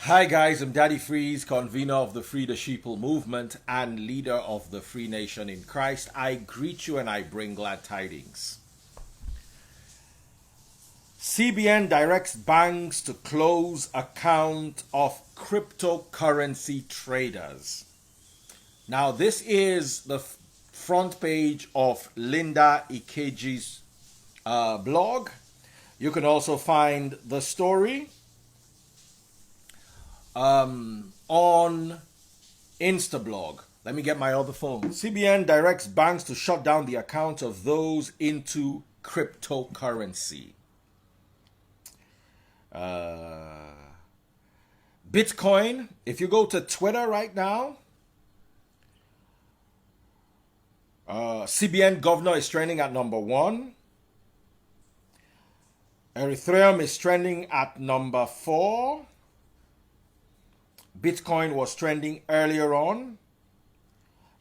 Hi guys, I'm Daddy Freeze, convener of the Free the Sheeple movement and leader of the Free Nation in Christ. I greet you and I bring glad tidings. CBN directs banks to close account of cryptocurrency traders. Now this is the front page of Linda Ikeji's blog. You can also find the story on Instablog. Let me get my other phone. CBN directs banks to shut down the accounts of those into cryptocurrency. Bitcoin, if you go to Twitter right now, CBN governor is trending at number 1. Ethereum is trending at number 4. Bitcoin was trending earlier on.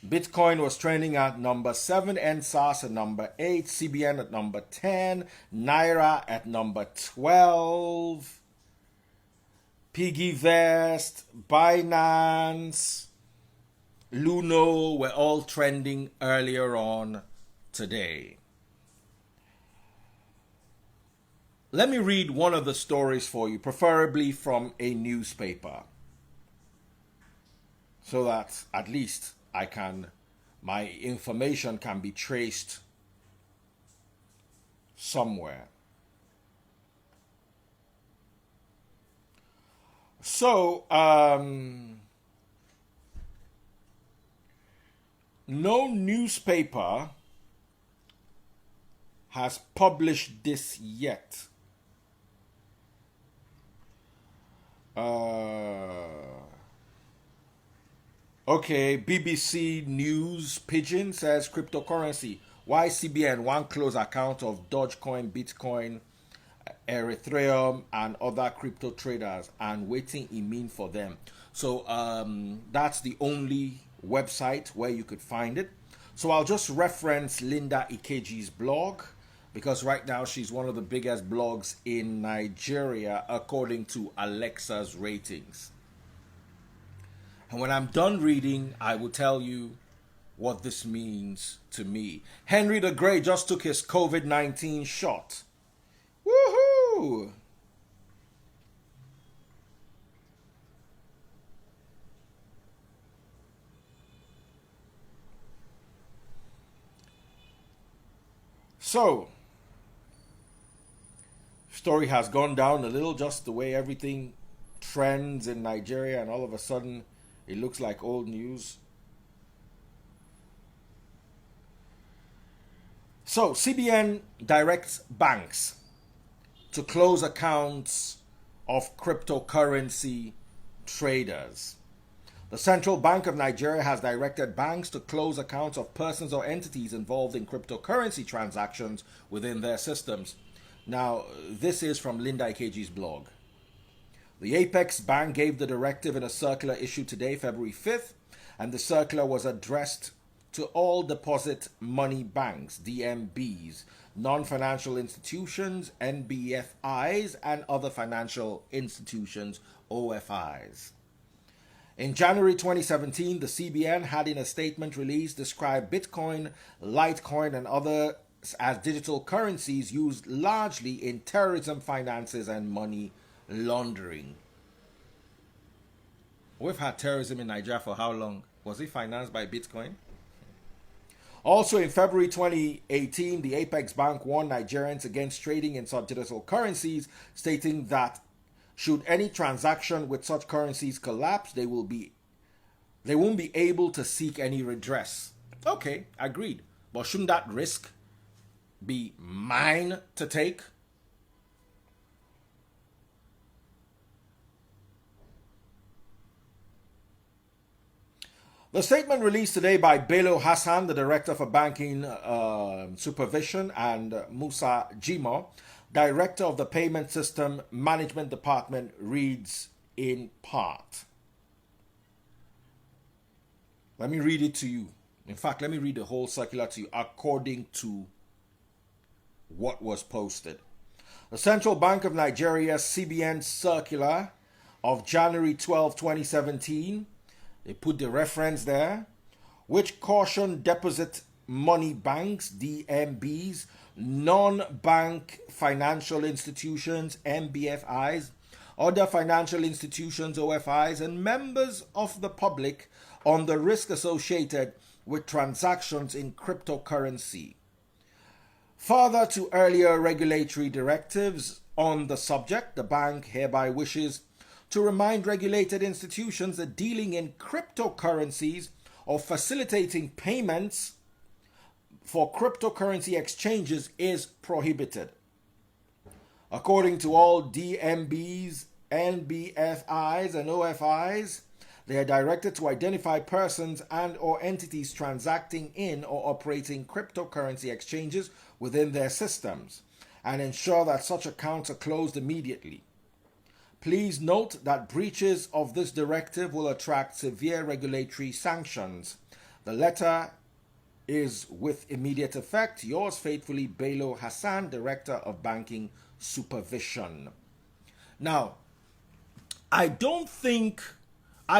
Bitcoin was trending at number 7, NSAS at number 8, CBN at number 10, Naira at number 12, PiggyVest, Binance, Luno were all trending earlier on today. Let me read one of the stories for you, preferably from a newspaper, so that at least my information can be traced somewhere. So, no newspaper has published this yet. Okay, BBC News Pigeon says cryptocurrency. Why CBN want close account of Dogecoin, Bitcoin, Ethereum, and other crypto traders, and waiting it mean for them. So that's the only website where you could find it. So I'll just reference Linda Ikeji's blog, because right now she's one of the biggest blogs in Nigeria according to Alexa's ratings. And when I'm done reading, I will tell you what this means to me. Henry the Great just took his COVID-19 shot. Woohoo! So, story has gone down a little, just the way everything trends in Nigeria, and all of a sudden it looks like old news. So, CBN directs banks to close accounts of cryptocurrency traders. The Central Bank of Nigeria has directed banks to close accounts of persons or entities involved in cryptocurrency transactions within their systems. Now, this is from Linda Ikeji's blog. The Apex Bank gave the directive in a circular issued today, February 5th, and the circular was addressed to all deposit money banks, DMBs, non-financial institutions, NBFIs, and other financial institutions, OFIs. In January 2017, the CBN had in a statement released described Bitcoin, Litecoin, and others as digital currencies used largely in terrorism finances and money laundering. We've had terrorism in Nigeria for how long? Was it financed by Bitcoin? Also in February 2018, the Apex Bank warned Nigerians against trading in such digital currencies, stating that should any transaction with such currencies collapse, they won't be able to seek any redress. Okay, agreed. But shouldn't that risk be mine to take? The statement released today by Bello Hassan, the Director for Banking Supervision, and Musa Jimo, Director of the Payment System Management Department, reads in part. Let me read it to you. In fact, let me read the whole circular to you according to what was posted. The Central Bank of Nigeria CBN circular of January 12, 2017, they put the reference there, which cautioned deposit money banks, DMBs, non-bank financial institutions, NBFIs, other financial institutions, OFIs, and members of the public on the risk associated with transactions in cryptocurrency. Further to earlier regulatory directives on the subject, the bank hereby wishes to remind regulated institutions that dealing in cryptocurrencies or facilitating payments for cryptocurrency exchanges is prohibited. According to all DMBs, NBFIs, and OFIs, they are directed to identify persons and or entities transacting in or operating cryptocurrency exchanges within their systems and ensure that such accounts are closed immediately. Please note that breaches of this directive will attract severe regulatory sanctions. The letter is with immediate effect. Yours faithfully, Bello Hassan, Director of Banking Supervision. Now, I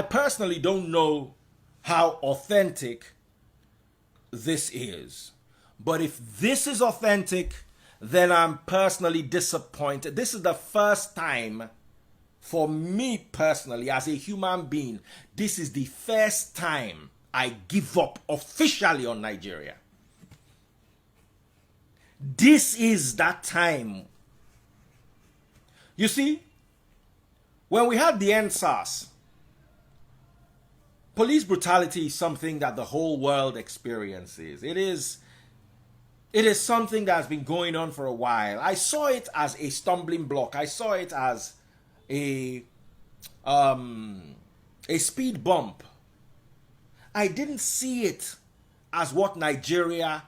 personally don't know how authentic this is. But if this is authentic, then I'm personally disappointed. This is the first time for me personally as a human being. This is the first time I give up officially on Nigeria. This is that time. You see, when we had the NSAS, police brutality is something that the whole world experiences. It is something that's been going on for a while. I saw it as a stumbling block. I saw it as a speed bump. I didn't see it as what Nigeria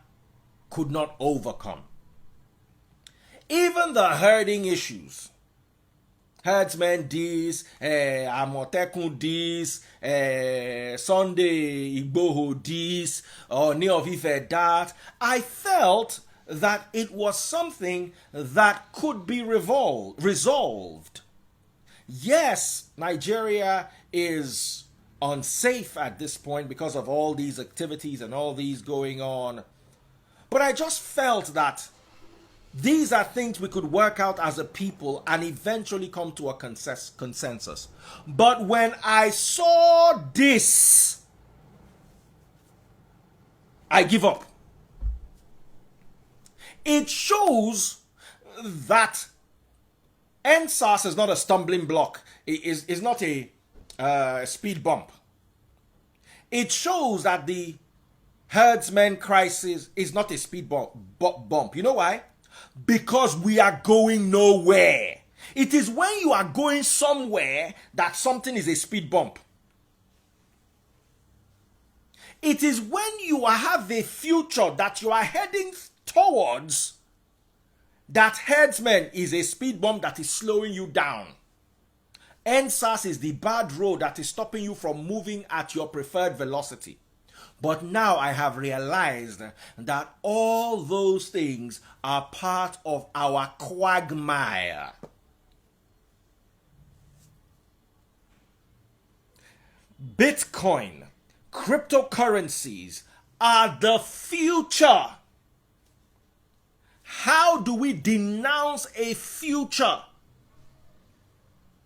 could not overcome. Even the herding issues, herdsmen this, Amotekun this, Sunday Igboho this, or Ni of Ife that, I felt that it was something that could be resolved. Yes, Nigeria is unsafe at this point because of all these activities and all these going on. But I just felt that these are things we could work out as a people and eventually come to a consensus. But when I saw this, I give up. It shows that NSAS is not a stumbling block. It is not a speed bump. It shows that the herdsmen crisis is not a speed bump. You know why? Because we are going nowhere. It is when you are going somewhere that something is a speed bump. It is when you have a future that you are heading towards that herdsmen is a speed bump that is slowing you down. NSAS is the bad road that is stopping you from moving at your preferred velocity. But now I have realized that all those things are part of our quagmire. Bitcoin, cryptocurrencies are the future. How do we denounce a future?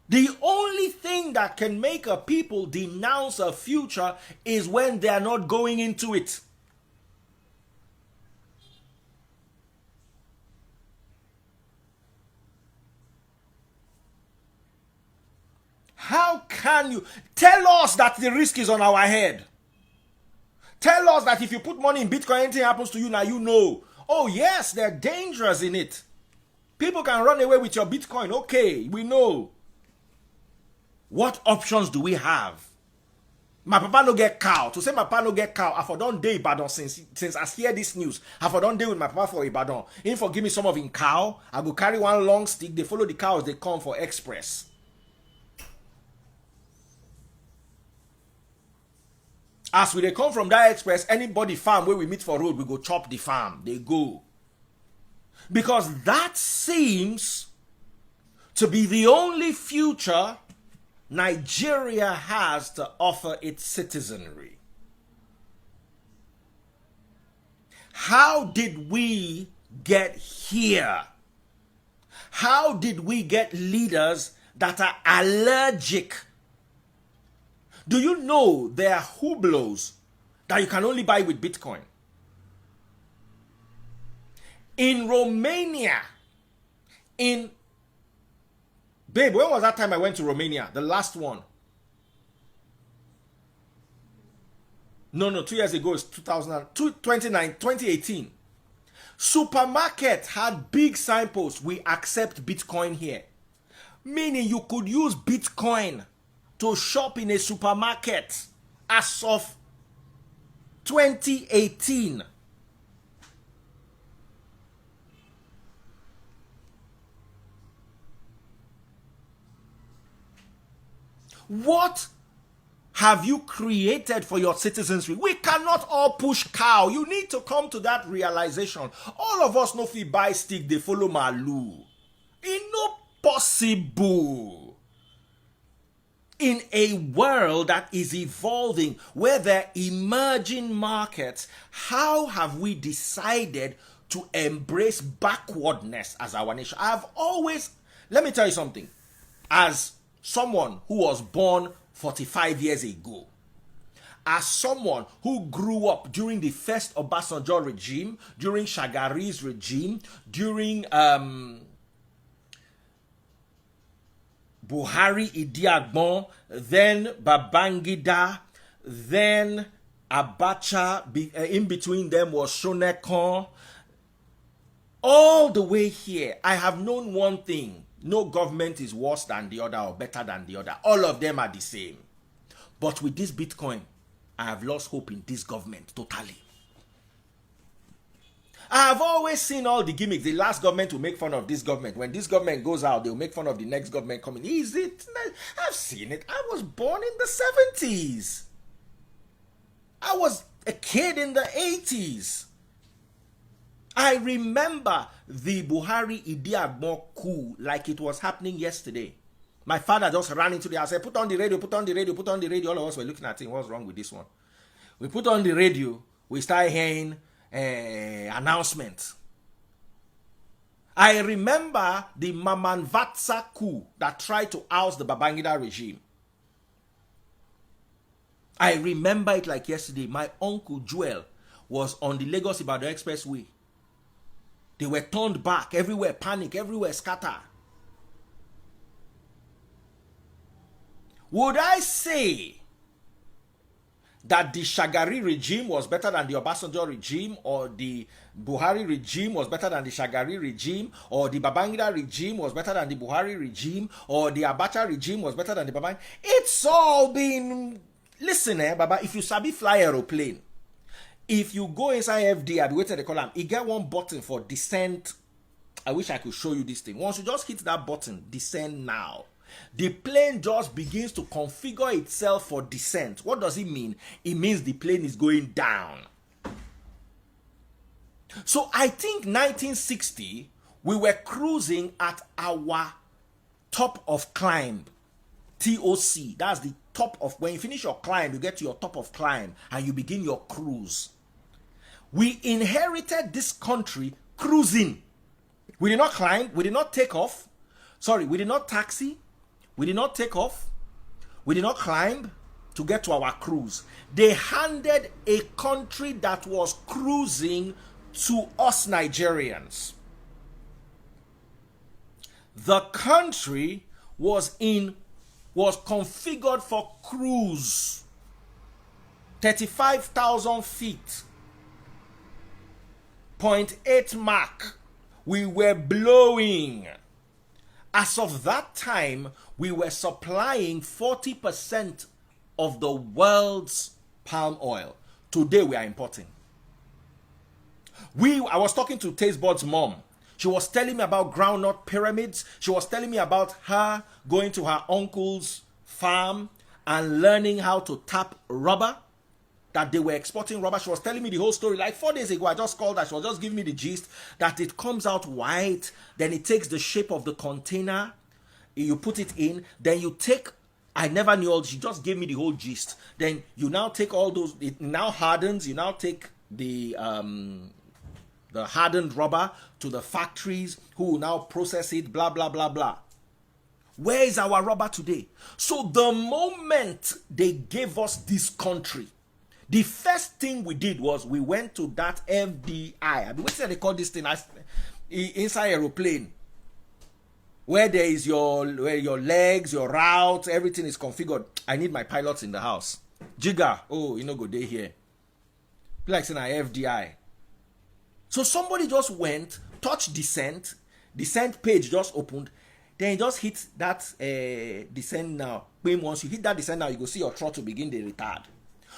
The only thing that can make a people denounce a future is when they are not going into it. How can you tell us that the risk is on our head? Tell us that if you put money in Bitcoin, anything happens to you, now you know. Oh yes, there are dangers in it. People can run away with your Bitcoin. Okay, we know. What options do we have? My papa no get cow. To say my papa no get cow, I for don dey Ibadan since I hear this news. I for don dey with my papa for Ibadan. If for give me some of him cow, I go carry one long stick. They follow the cows, they come for express. As we they come from that express, anybody farm where we meet for road, we go chop the farm. They go. Because that seems to be the only future Nigeria has to offer its citizenry. How did we get here? How did we get leaders that are allergic? Do you know there are hublots that you can only buy with Bitcoin? In Romania, babe, when was that time I went to Romania? The last one. No, 2 years ago, it's 2018. Supermarket had big signposts, we accept Bitcoin here. Meaning you could use Bitcoin to shop in a supermarket as of 2018. What have you created for your citizenry? We cannot all push cow. You need to come to that realization. All of us know if we buy stick, they follow Malu. It's not possible. In a world that is evolving, where there are emerging markets, how have we decided to embrace backwardness as our nation? Let me tell you something. As someone who was born 45 years ago, as someone who grew up during the first Obasanjo regime, during Shagari's regime, during Buhari Idi Agbon, then Babangida, then Abacha, in between them was Shonekon, all the way here, I have known one thing. No government is worse than the other or better than the other. All of them are the same. But with this Bitcoin, I have lost hope in this government totally. I have always seen all the gimmicks. The last government will make fun of this government. When this government goes out, they'll make fun of the next government coming. Is it? I've seen it. I was born in the 70s. I was a kid in the 80s. I remember the Buhari Idi Agbon coup like it was happening yesterday. My father just ran into the house and said, put on the radio, put on the radio, put on the radio. All of us were looking at him. What's wrong with this one? We put on the radio. We started hearing announcement. I remember the Mamanvatsa coup that tried to oust the Babangida regime. I remember it like yesterday. My uncle Joel was on the Lagos-Ibadan Expressway. They were turned back, everywhere panic, everywhere scatter. Would I say that the Shagari regime was better than the Obasanjo regime, or the Buhari regime was better than the Shagari regime, or the Babangida regime was better than the Buhari regime, or the Abacha regime was better than the Babangida? It's all been... Listen, Baba, if you sabi fly aeroplane, if you go inside FD, I'll be waiting to call them. You get one button for descent. I wish I could show you this thing. Once you just hit that button, descend now. The plane just begins to configure itself for descent. What does it mean? It means the plane is going down. So I think 1960, we were cruising at our top of climb. TOC. That's the top of, when you finish your climb, you get to your top of climb and you begin your cruise. We inherited this country cruising. We did not climb. We did not take off. Sorry, we did not taxi. We did not take off. We did not climb to get to our cruise. They handed a country that was cruising to us Nigerians. The country was configured for cruise. 35,000 feet. 0.8 Mach. We were blowing. As of that time, we were supplying 40% of the world's palm oil. Today, we are importing. I was talking to Tastebud's mom. She was telling me about groundnut pyramids. She was telling me about her going to her uncle's farm and learning how to tap rubber, that they were exporting rubber. She was telling me the whole story. Like 4 days ago, I just called her. She was just giving me the gist that it comes out white. Then it takes the shape of the container. You put it in. Then you take I never knew all. She just gave me the whole gist. Then you now take all those. It now hardens. You now take the hardened rubber to the factories who will now process it. Blah blah blah blah. Where is our rubber today? So the moment they gave us this country, the first thing we did was we went to that FDI. I mean, what they call this thing? Inside aeroplane, where there is where your legs, your routes, everything is configured. I need my pilots in the house. Jigger, oh, you know, go day here. Like saying FDI. So somebody just went, touched descent page just opened, then you just hit that descent now. Once you hit that descent now, you go see your throttle begin to retard.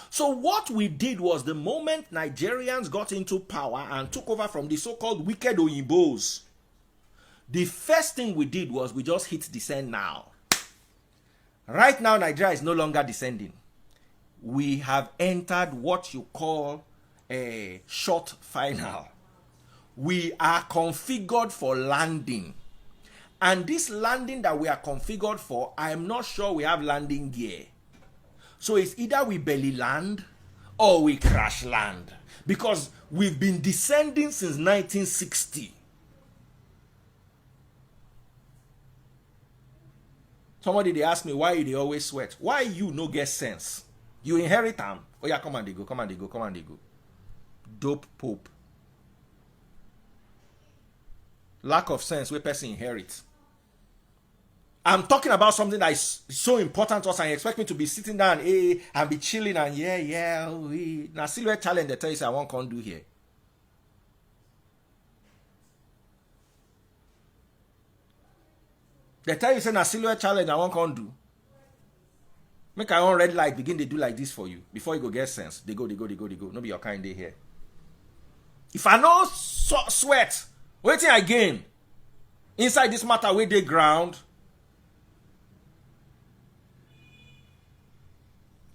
So what we did was, the moment Nigerians got into power and took over from the so-called wicked Oyinbos, the first thing we did was we just hit descend now. Right now, Nigeria is no longer descending. We have entered what you call a short final. We are configured for landing. And this landing that we are configured for, I am not sure we have landing gear. So it's either we belly land or we crash land. Because we've been descending since 1960. Somebody, they ask me, why they always sweat? Why you no get sense? You inherit them. Oh yeah, come and they go, come and they go, come and they go. Dope pope. Lack of sense where person inherits. I'm talking about something that is so important to us, and you expect me to be sitting down and be chilling and now silhouette challenge they tell you say I won't come do here. They tell you say na silhouette challenge I won't come do. Make our own red light begin to do like this for you before you go get sense. They go. No be your kind day here. If I no sweat, waiting again inside this matter where they ground.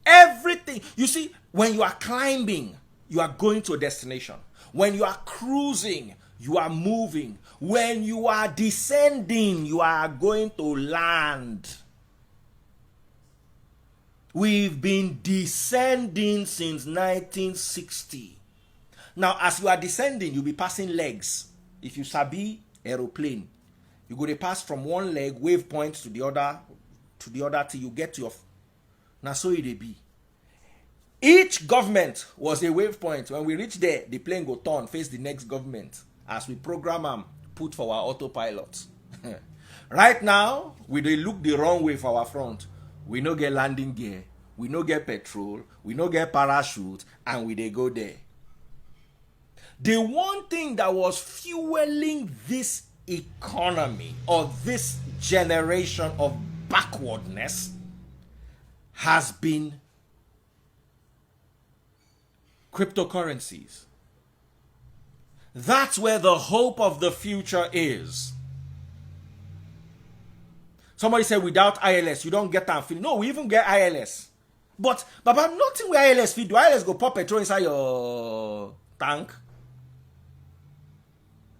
Everything. You see, when you are climbing, you are going to a destination. When you are cruising, you are moving. When you are descending, you are going to land. We've been descending since 1960. Now, as you are descending, you'll be passing legs. If you sabi aeroplane, you go to pass from one leg, wave point to the other till you get to your. Now, so it be. Each government was a wave point. When we reach there, the plane go turn, face the next government. As we program them, put for our autopilot. Right now, we dey look the wrong way for our front. We no get landing gear. We no get petrol. We no get parachute. And we dey go there. The one thing that was fueling this economy or this generation of backwardness has been cryptocurrencies. That's where the hope of the future is. Somebody said without ILS, you don't get that feeling. No, we even get ILS. But nothing with ILS feed. Do ILS go pop petrol inside your tank?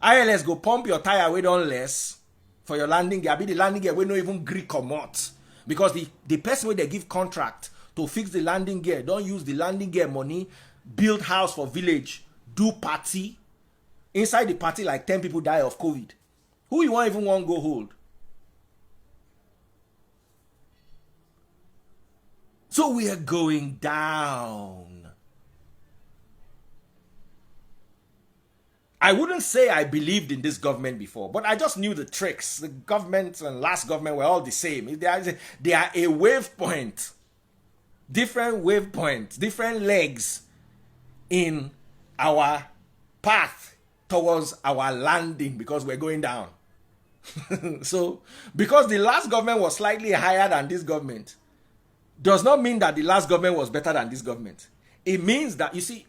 ILS go pump your tire way down less for your landing gear. Be the landing gear we no even gree comot. Because the person where they give contract to fix the landing gear, don't use the landing gear money, build house for village, do party. Inside the party, like 10 people die of COVID. Who you want even want go hold? So we are going down. I wouldn't say I believed in this government before, but I just knew the tricks. The government and last government were all the same. They are a wave point. Different wave points, different legs in our path towards our landing because we're going down. So, because the last government was slightly higher than this government, does not mean that the last government was better than this government. It means that, you see,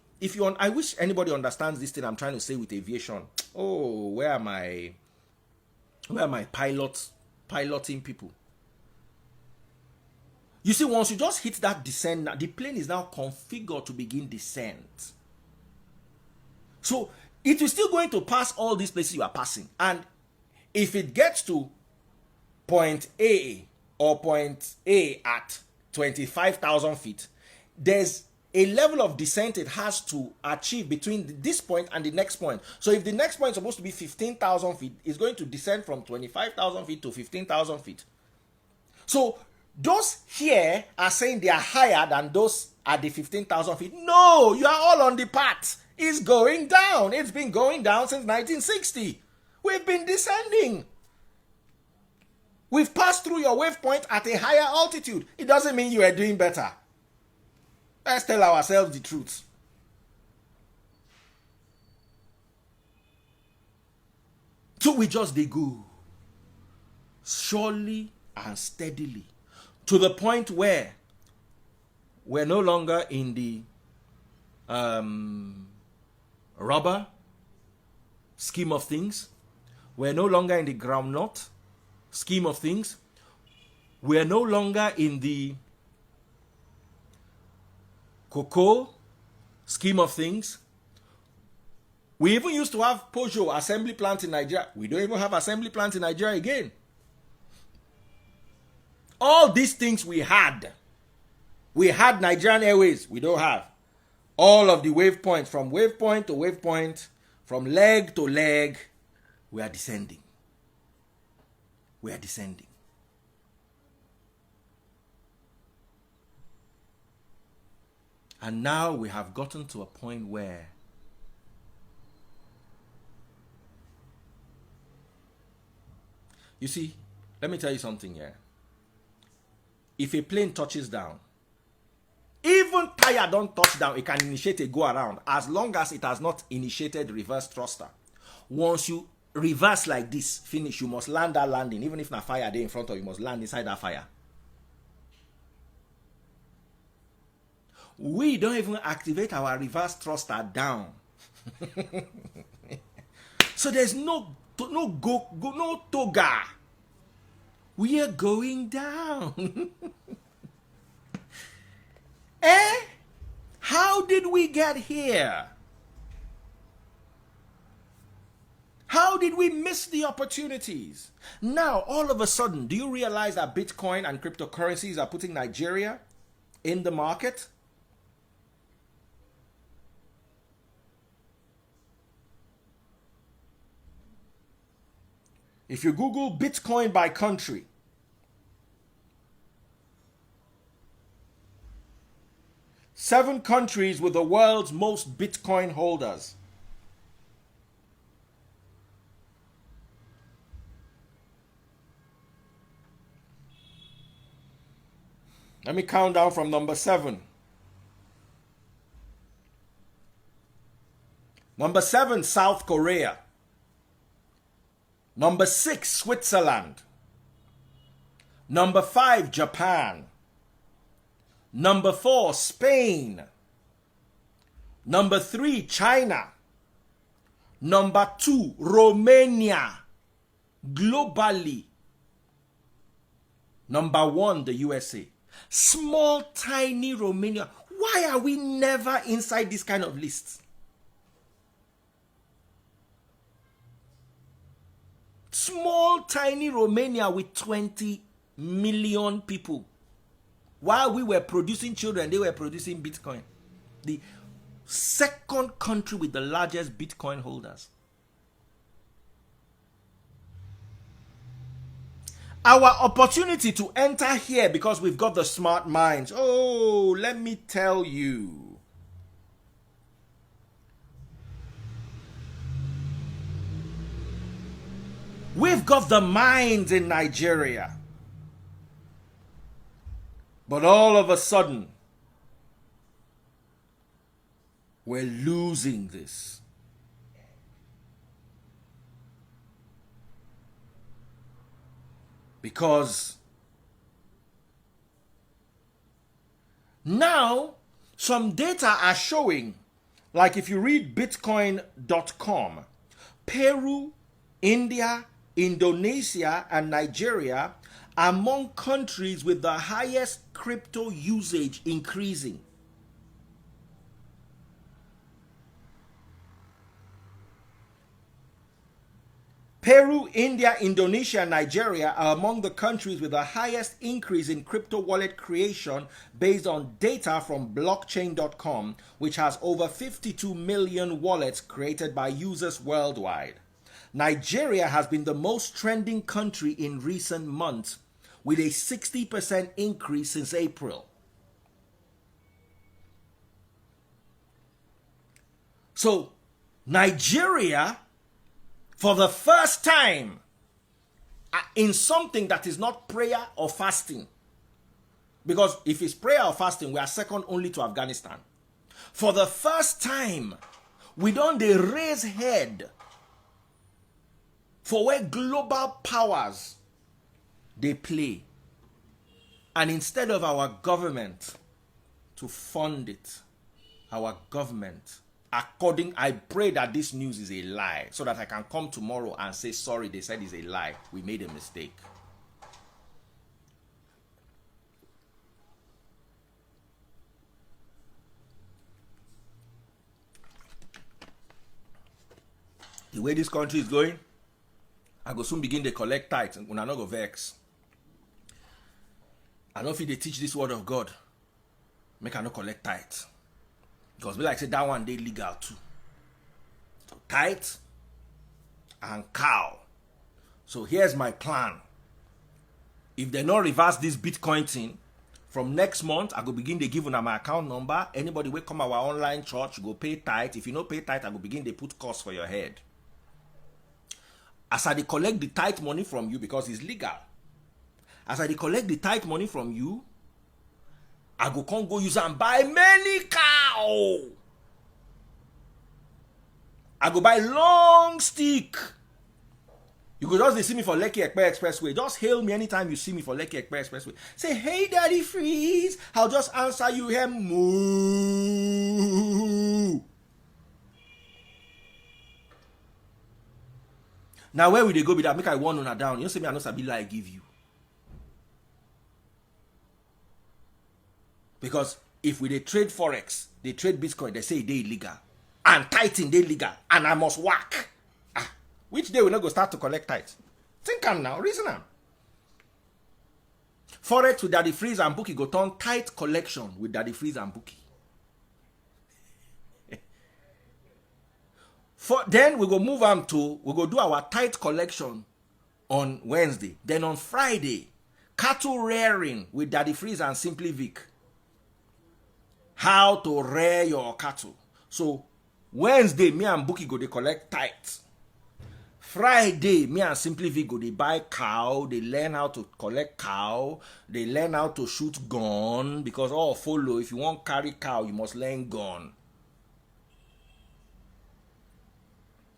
I wish anybody understands this thing I'm trying to say with aviation. Oh, where are my piloting people? You see, once you just hit that descent, the plane is now configured to begin descent. So it is still going to pass all these places you are passing. And if it gets to point A, or point A at 25,000 feet, there's a level of descent it has to achieve between this point and the next point. So if the next point is supposed to be 15,000 feet, it's going to descend from 25,000 feet to 15,000 feet. So those here are saying they are higher than those at the 15,000 feet. No, you are all on the path. It's going down. It's been going down since 1960. We've been descending. We've passed through your waypoint at a higher altitude. It doesn't mean you are doing better. Let's tell ourselves the truth. So we just dey go surely and steadily to the point where we're no longer in the rubber scheme of things. We're no longer in the groundnut scheme of things. We're no longer in the cocoa scheme of things. We even used to have Peugeot assembly plant in Nigeria. We don't even have assembly plant in Nigeria again. All these things we had. We had Nigerian Airways. We don't have. All of the wave points, from wave point to wave point, from leg to leg, we are descending. We are descending. And now we have gotten to a point where you see, let me tell you something here. If a plane touches down, even tire don't touch down, it can initiate a go around as long as it has not initiated reverse thruster. Once you reverse like this, finish, you must land that landing. Even if na fire there in front of you, you must land inside that fire. We don't even activate our reverse thruster down. So there's no toga. We are going down. How did we get here? How did we miss the opportunities? Now, all of a sudden, do you realize that Bitcoin and cryptocurrencies are putting Nigeria in the market? If you Google Bitcoin by country, seven countries with the world's most Bitcoin holders. Let me count down from number 7. Number 7, South Korea. Number 6, Switzerland. Number 5, Japan. Number 4, Spain. Number 3, China. Number 2, Romania. Globally. Number 1, the USA. Small, tiny Romania. Why are we never inside this kind of list? Small, tiny Romania with 20 million people. While we were producing children, they were producing Bitcoin. The second country with the largest Bitcoin holders. Our opportunity to enter here because we've got the smart minds. Oh, let me tell you. We've got the minds in Nigeria. But all of a sudden, we're losing this. Because now some data are showing, like if you read bitcoin.com, Peru, India, Indonesia, and Nigeria among countries with the highest crypto usage increasing. Peru, India, Indonesia, and Nigeria are among the countries with the highest increase in crypto wallet creation based on data from blockchain.com, which has over 52 million wallets created by users worldwide. Nigeria has been the most trending country in recent months, with a 60% increase since April. So, Nigeria, for the first time, in something that is not prayer or fasting, because if it's prayer or fasting, we are second only to Afghanistan. For the first time, we don't raise head for where global powers they play. And instead of our government to fund it, our government, I pray that this news is a lie so that I can come tomorrow and say, sorry, they said it's a lie. We made a mistake. The way this country is going, I go soon begin to collect tithes and I not go vex. I don't feel they teach this word of God. Make I not collect tithes. Because like I said, that one they legal too. So tithe and cow. So here's my plan. If they not reverse this Bitcoin thing, from next month, I go begin to give them my account number. Anybody will come our online church, go pay tithe. If you don't pay tithe, I go begin to put cost for your head. As I collect the tithe money from you, because it's legal. As I collect the tithe money from you, I go use and buy many cow. I go buy long stick. You go just see me for Lekki Ekpe Expressway. Just hail me anytime you see me for Lekki Ekpe Expressway. Say, hey, Daddy Freeze. I'll just answer you here. Moo. Now, where will they go with that? Make I one on her down. You say me, I know sabi lie give you. Because if we they trade Forex, they trade Bitcoin, they say they illegal. And tithing, they legal. And I must whack. Which day we not go start to collect tithes? Think am now, reason am. Forex with Daddy Freeze and Bookie go turn tithe collection with Daddy Freeze and Bookie. Then we go move on to, we go do our tithe collection on Wednesday. Then on Friday, cattle rearing with Daddy Freeze and Simply Vic. How to rear your cattle. So Wednesday, me and Bookie go they collect tithes. Friday, me and Simply Vic go they buy cow. They learn how to collect cow. They learn how to shoot gun. Because all follow, if you want carry cow, you must learn gun.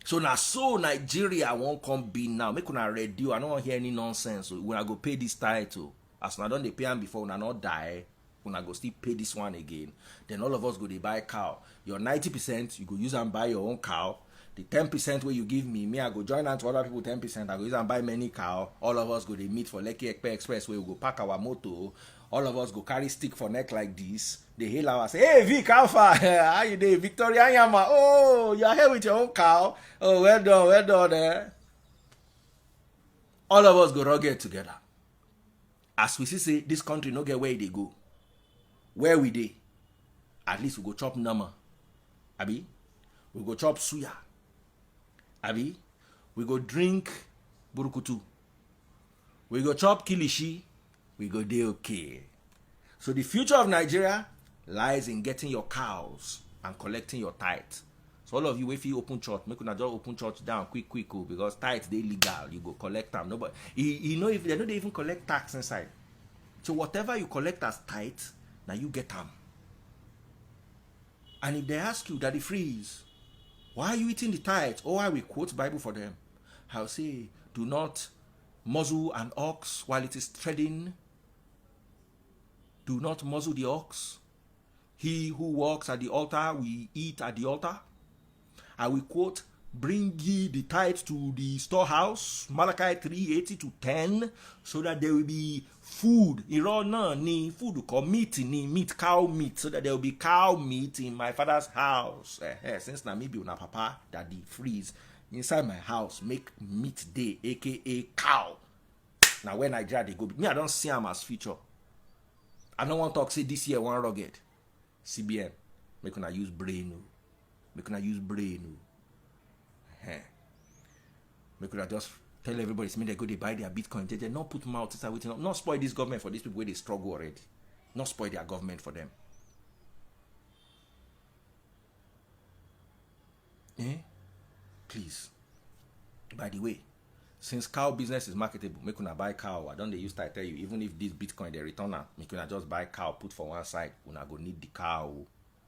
So now, so Nigeria won't come be now. Make una ready. I don't want to hear any nonsense. So when I go pay this title, as I don't they pay them before, when I not die, when I go still pay this one again, then all of us go they buy cow. Your 90%, you go use and buy your own cow. The 10% where you give me, I go join out to other people 10%. I go use and buy many cow. All of us go they meet for Lekki Ekpe Express where we go pack our motor. All of us go carry stick for neck like this. They hail our say, hey Vic, how far? How you doing? Victoria Yama. Oh, you're here with your own cow. Oh, well done there. All of us go rugged together. As we say, this country no get where they go. Where we dey? At least we go chop nama. Abi? We go chop suya. Abi? We go drink burukutu. We go chop kilishi. We go dey okay. So the future of Nigeria lies in getting your cows and collecting your tithe. So all of you, if you open church, make una just open church down quick, because tithe they legal. You go collect them. Nobody, you know, if they don't even collect tax inside. So whatever you collect as tithe, now you get them. And if they ask you, Daddy Freeze, why are you eating the tithe? Or I will quote Bible for them. I'll say, do not muzzle an ox while it is treading. Do not muzzle the ox. He who walks at the altar will eat at the altar. I will quote, bring ye the tithe to the storehouse, Malachi 3:8-10, so that there will be food. Ni food called meat, cow meat, so that there will be cow meat in my father's house. Since Namibia una papa, Daddy Freeze, inside my house make meat day, aka cow. Now when Nigeria they go, me I don't see them as future. I don't want to talk say this year one rugged. CBN, make una use brain. Make una use brain. Make una just tell everybody, it's me they go they buy their Bitcoin. They not put mouth inside waiting. Not spoil this government for these people where they struggle already. Not spoil their government for them. Please. By the way, since cow business is marketable, make una buy cow. I don't they used to tell you, even if this Bitcoin they return, make una just buy cow, put for one side. Una go need the cow.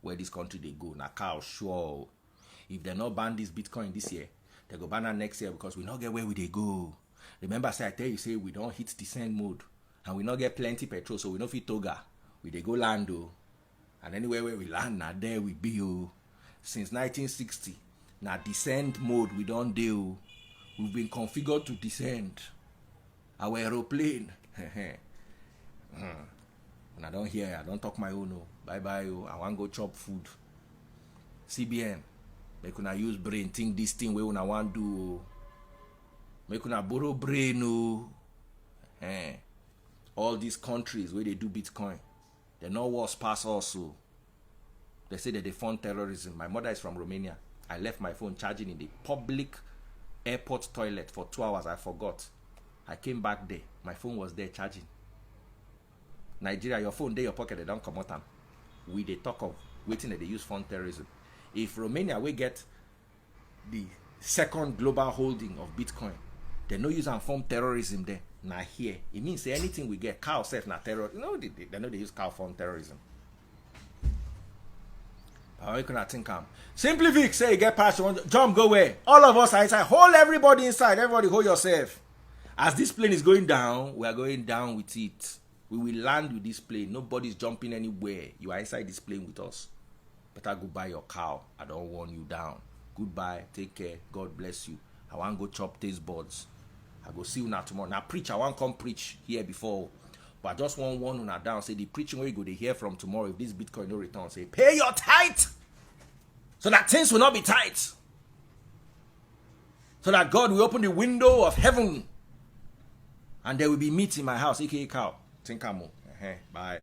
Where this country they go, na cow sure. If they not ban this Bitcoin this year, they go ban it next year because we not get where we they go. Remember, say I tell you, say we don't hit descent mode and we not get plenty petrol, so we not fit toga. We they go land and anywhere where we land, now there we be Since 1960, now descent mode we don't do. We've been configured to descend. Our aeroplane. When I don't hear, I don't talk my own. Bye bye. I want go chop food. CBN. Make una use brain. Think this thing where una want do. Make una borrow brain. All these countries where they do Bitcoin, they're not worse past also. They say that they fund terrorism. My mother is from Romania. I left my phone charging in the public airport toilet for 2 hours. I forgot. I came back there. My phone was there charging. Nigeria, your phone there, your pocket, they don't come out. We they talk of waiting that they use fund terrorism. If Romania will get the second global holding of Bitcoin, they no use and form terrorism there. Now here, it means say anything we get, cow self na terror. You know they know they use cow form terrorism. How you gonna think Simply Vic say you get past one jump go away. All of us are inside. Hold everybody inside. Everybody hold yourself. As this plane is going down, we are going down with it. We will land with this plane. Nobody's jumping anywhere. You are inside this plane with us. Better go buy your cow. I don't want you down. Goodbye. Take care. God bless you. I want to go chop taste buds. I go see you now tomorrow. Now preach. I want to come preach here before. But I just want one una down. Say the preaching where you go to hear from tomorrow. If this Bitcoin no return, say pay your tithe. So that things will not be tight. So that God will open the window of heaven. And there will be meat in my house. A.K.A. cow. Think I'm bye.